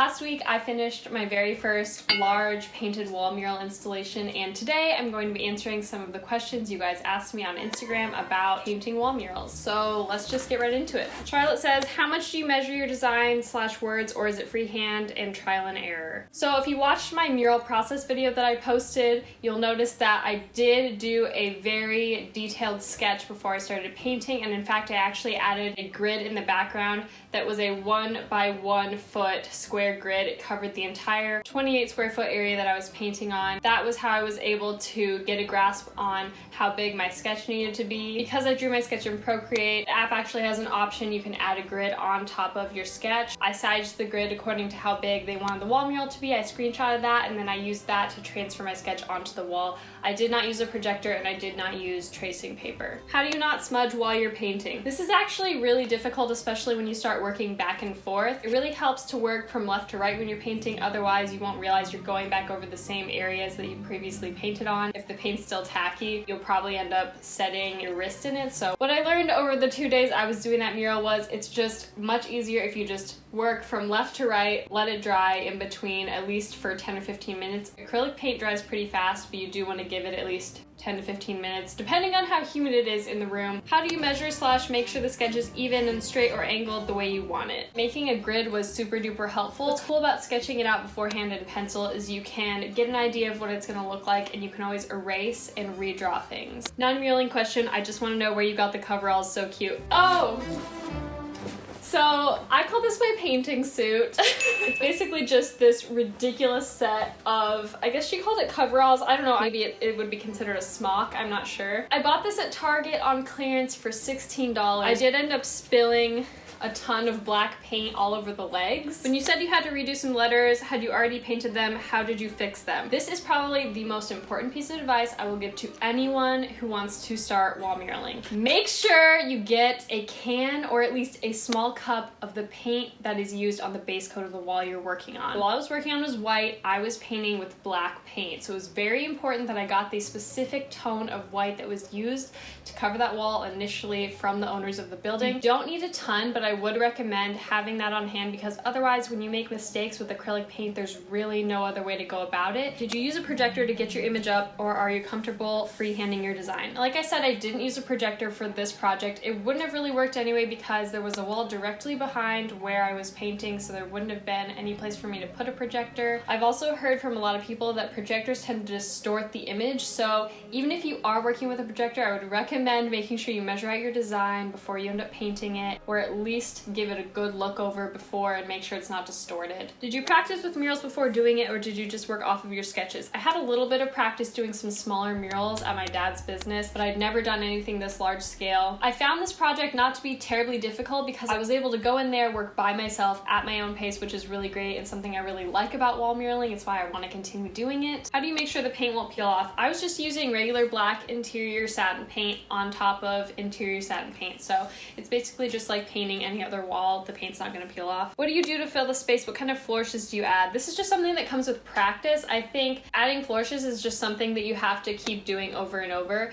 last week I finished my very first large painted wall mural installation, and today I'm going to be answering some of the questions you guys asked me on Instagram about painting wall murals. So let's just get right into it. Charlotte says, how much do you measure your design / words, or is it freehand and trial and error? So if you watched my mural process video that I posted, you'll notice that I did do a very detailed sketch before I started painting, and in fact I actually added a grid in the background that was a 1 by 1 foot square grid. It covered the entire 28 square foot area that I was painting on. That was how I was able to get a grasp on how big my sketch needed to be. Because I drew my sketch in ProCreate, the app actually has an option you can add a grid on top of your sketch. I sized the grid according to how big they wanted the wall mural to be. I screenshotted that and then I used that to transfer my sketch onto the wall. I did not use a projector and I did not use tracing paper. How do you not smudge while you're painting? This is actually really difficult, especially when you start working back and forth. It really helps to work from left to right when you're painting, otherwise you won't realize you're going back over the same areas that you previously painted on. If the paint's still tacky, you'll probably end up setting your wrist in it. So what I learned over the 2 days I was doing that mural was it's just much easier if you just work from left to right, let it dry in between, at least for 10 or 15 minutes. Acrylic paint dries pretty fast, but you do want to give it at least 10 to 15 minutes, depending on how humid it is in the room. How do you measure / make sure the sketch is even and straight or angled the way you want it? Making a grid was super duper helpful. What's cool about sketching it out beforehand in pencil is you can get an idea of what it's gonna look like, and you can always erase and redraw things. Non-muraling question, I just wanna know where you got the coveralls, so cute. Oh! So I call this my painting suit. It's basically just this ridiculous set of, I guess she called it coveralls. I don't know, maybe it would be considered a smock, I'm not sure. I bought this at Target on clearance for $16. I did end up spilling a ton of black paint all over the legs. When you said you had to redo some letters, had you already painted them? How did you fix them? This is probably the most important piece of advice I will give to anyone who wants to start wall muraling. Make sure you get a can or at least a small cup of the paint that is used on the base coat of the wall you're working on. The wall I was working on was white. I was painting with black paint, so it was very important that I got the specific tone of white that was used to cover that wall initially from the owners of the building. You don't need a ton, but I would recommend having that on hand, because otherwise when you make mistakes with acrylic paint, there's really no other way to go about it. Did you use a projector to get your image up, or are you comfortable freehanding your design? Like I said, I didn't use a projector for this project. It wouldn't have really worked anyway because there was a wall directly behind where I was painting, so there wouldn't have been any place for me to put a projector. I've also heard from a lot of people that projectors tend to distort the image, so even if you are working with a projector, I would recommend making sure you measure out your design before you end up painting it, or at least give it a good look over before and make sure it's not distorted. Did you practice with murals before doing it, or did you just work off of your sketches? I had a little bit of practice doing some smaller murals at my dad's business, but I'd never done anything this large scale. I found this project not to be terribly difficult because I was able to go in there, work by myself at my own pace, which is really great and something I really like about wall muraling. It's why I want to continue doing it. How do you make sure the paint won't peel off? I was just using regular black interior satin paint on top of interior satin paint, so it's basically just like painting any other wall. The paint's not going to peel off. What do you do to fill the space? What kind of flourishes do you add? This is just something that comes with practice. I think adding flourishes is just something that you have to keep doing over and over.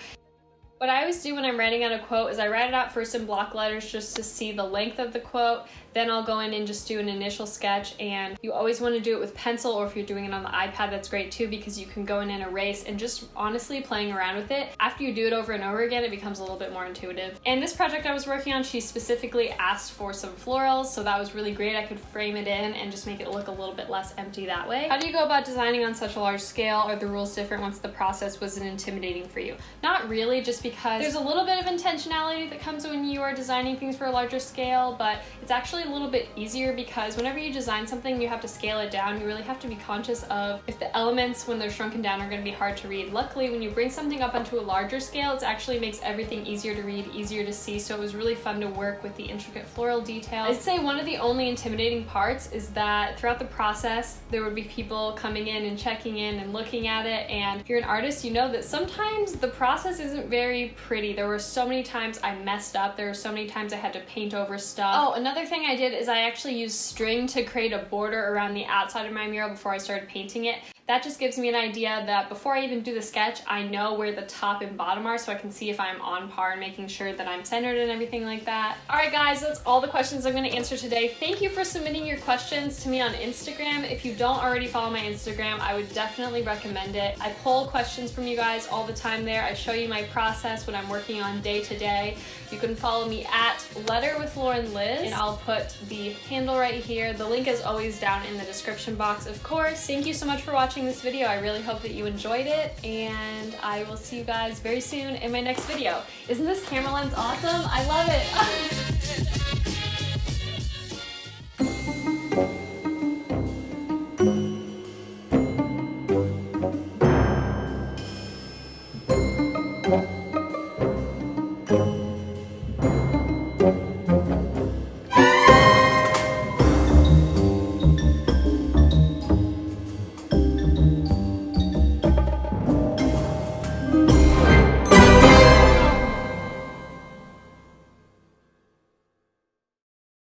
What I always do when I'm writing out a quote is I write it out first in block letters just to see the length of the quote. Then I'll go in and just do an initial sketch, and you always want to do it with pencil, or if you're doing it on the iPad, that's great too, because you can go in and erase, and just honestly playing around with it. After you do it over and over again, it becomes a little bit more intuitive. And this project I was working on, she specifically asked for some florals, so that was really great. I could frame it in and just make it look a little bit less empty that way. How do you go about designing on such a large scale? Are the rules different once the process wasn't intimidating for you? Not really, just because there's a little bit of intentionality that comes when you are designing things for a larger scale, but it's actually a little bit easier because whenever you design something, you have to scale it down. You really have to be conscious of if the elements, when they're shrunken down, are going to be hard to read. Luckily, when you bring something up onto a larger scale, it actually makes everything easier to read, easier to see, so it was really fun to work with the intricate floral details. I'd say one of the only intimidating parts is that throughout the process, there would be people coming in and checking in and looking at it, and if you're an artist, you know that sometimes the process isn't very pretty. There were so many times I messed up. There were so many times I had to paint over stuff. Oh, another thing I did is I actually used string to create a border around the outside of my mural before I started painting it. That just gives me an idea that before I even do the sketch, I know where the top and bottom are so I can see if I'm on par and making sure that I'm centered and everything like that. All right guys, that's all the questions I'm gonna answer today. Thank you for submitting your questions to me on Instagram. If you don't already follow my Instagram, I would definitely recommend it. I pull questions from you guys all the time there. I show you my process, what I'm working on day to day. You can follow me at LetterWithLaurenLiz, and I'll put the handle right here. The link is always down in the description box, of course. Thank you so much for watching this video. I really hope that you enjoyed it, and I will see you guys very soon in my next video. Isn't this camera lens awesome? I love it.